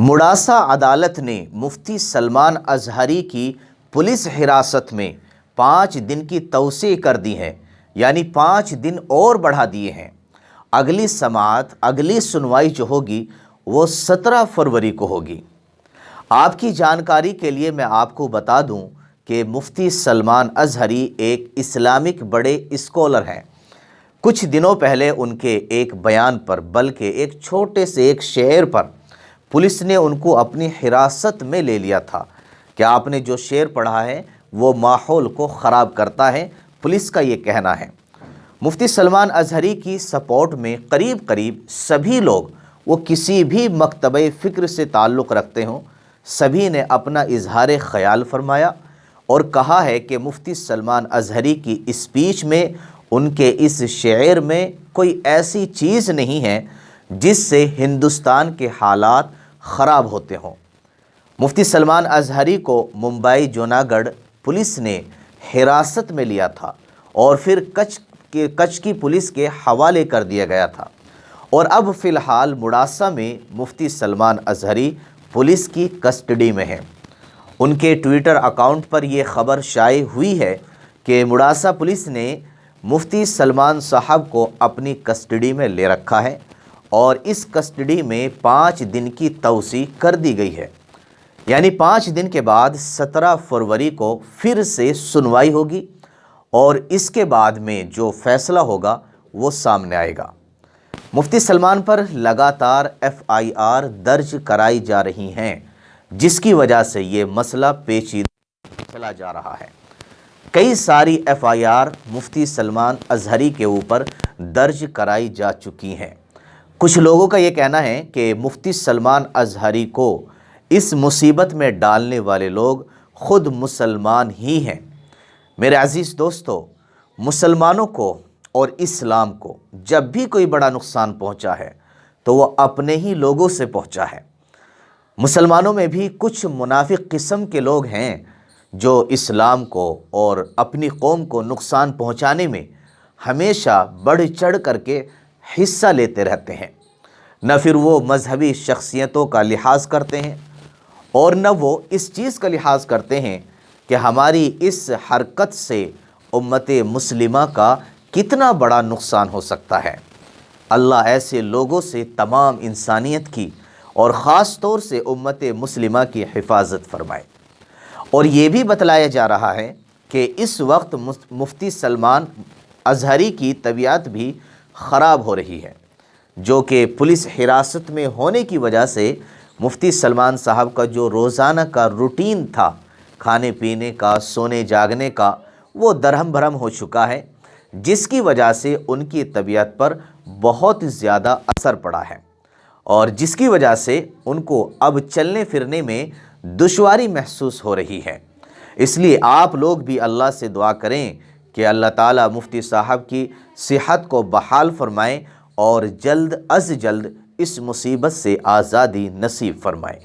मुडासा अदालत ने मुफ्ती सलमान अजहरी की पुलिस हिरासत में 5 दिन की तौसीअ कर दी है, यानी 5 दिन और बढ़ा दिए हैं। अगली समाअत, अगली सुनवाई जो होगी वो 17 फरवरी को होगी। आपकी जानकारी के लिए मैं आपको बता दूं कि मुफ्ती सलमान अजहरी एक इस्लामिक बड़े स्कॉलर हैं। कुछ दिनों पहले उनके एक बयान पर, बल्कि एक छोटे से एक शेर पर पुलिस ने उनको अपनी हिरासत में ले लिया था कि आपने जो शेर पढ़ा है वो माहौल को ख़राब करता है, पुलिस का ये कहना है। मुफ्ती सलमान अजहरी की सपोर्ट में करीब करीब सभी लोग, वो किसी भी मकतबे फ़िक्र से ताल्लुक़ रखते हों, सभी ने अपना इजहार ख़याल फरमाया और कहा है कि मुफ्ती सलमान अजहरी की स्पीच में, उनके इस शेर में कोई ऐसी चीज़ नहीं है जिससे हिंदुस्तान के हालात ख़राब होते हों। मुफ्ती सलमान अजहरी को मुंबई जूनागढ़ पुलिस ने हिरासत में लिया था और फिर कच्छ की पुलिस के हवाले कर दिया गया था और अब फ़िलहाल मुडासा में मुफ्ती सलमान अजहरी पुलिस की कस्टडी में हैं। उनके ट्विटर अकाउंट पर यह ख़बर शाये हुई है कि मुडासा पुलिस ने मुफ्ती सलमान साहब को अपनी कस्टडी में ले रखा है और इस कस्टडी में 5 दिन की तौसीअ कर दी गई है, यानी 5 दिन के बाद 17 फरवरी को फिर से सुनवाई होगी और इसके बाद में जो फ़ैसला होगा वो सामने आएगा। मुफ्ती सलमान पर लगातार FIR दर्ज कराई जा रही हैं, जिसकी वजह से ये मसला पेचीदा चला जा रहा है। कई सारी FIR मुफ्ती सलमान अजहरी के ऊपर दर्ज कराई जा चुकी हैं। कुछ लोगों का ये कहना है कि मुफ्ती सलमान अजहरी को इस मुसीबत में डालने वाले लोग ख़ुद मुसलमान ही हैं। मेरे अज़ीज़ दोस्तों, मुसलमानों को और इस्लाम को जब भी कोई बड़ा नुकसान पहुंचा है तो वो अपने ही लोगों से पहुंचा है। मुसलमानों में भी कुछ मुनाफिक किस्म के लोग हैं जो इस्लाम को और अपनी कौम को नुकसान पहुंचाने में हमेशा बढ़ चढ़ करके हिस्सा लेते रहते हैं। न फिर वो मजहबी शख्सियतों का लिहाज करते हैं और न वो इस चीज़ का लिहाज करते हैं कि हमारी इस हरकत से उम्मत मुस्लिमा का कितना बड़ा नुकसान हो सकता है। अल्लाह ऐसे लोगों से तमाम इंसानियत की और ख़ास तौर से उम्मत मुस्लिमा की हिफाजत फरमाए। और ये भी बतलाया जा रहा है कि इस वक्त मुफ्ती सलमान अजहरी की तबीयत भी ख़राब हो रही है, जो कि पुलिस हिरासत में होने की वजह से मुफ्ती सलमान साहब का जो रोज़ाना का रूटीन था, खाने पीने का, सोने जागने का, वो दरहम भरम हो चुका है, जिसकी वजह से उनकी तबीयत पर बहुत ज़्यादा असर पड़ा है और जिसकी वजह से उनको अब चलने फिरने में दुश्वारी महसूस हो रही है। इसलिए आप लोग भी अल्लाह से दुआ करें कि अल्लाह ताला मुफ्ती साहब की सेहत को बहाल फरमाएँ और जल्द अज़ जल्द इस मुसीबत से आज़ादी नसीब फरमाएँ।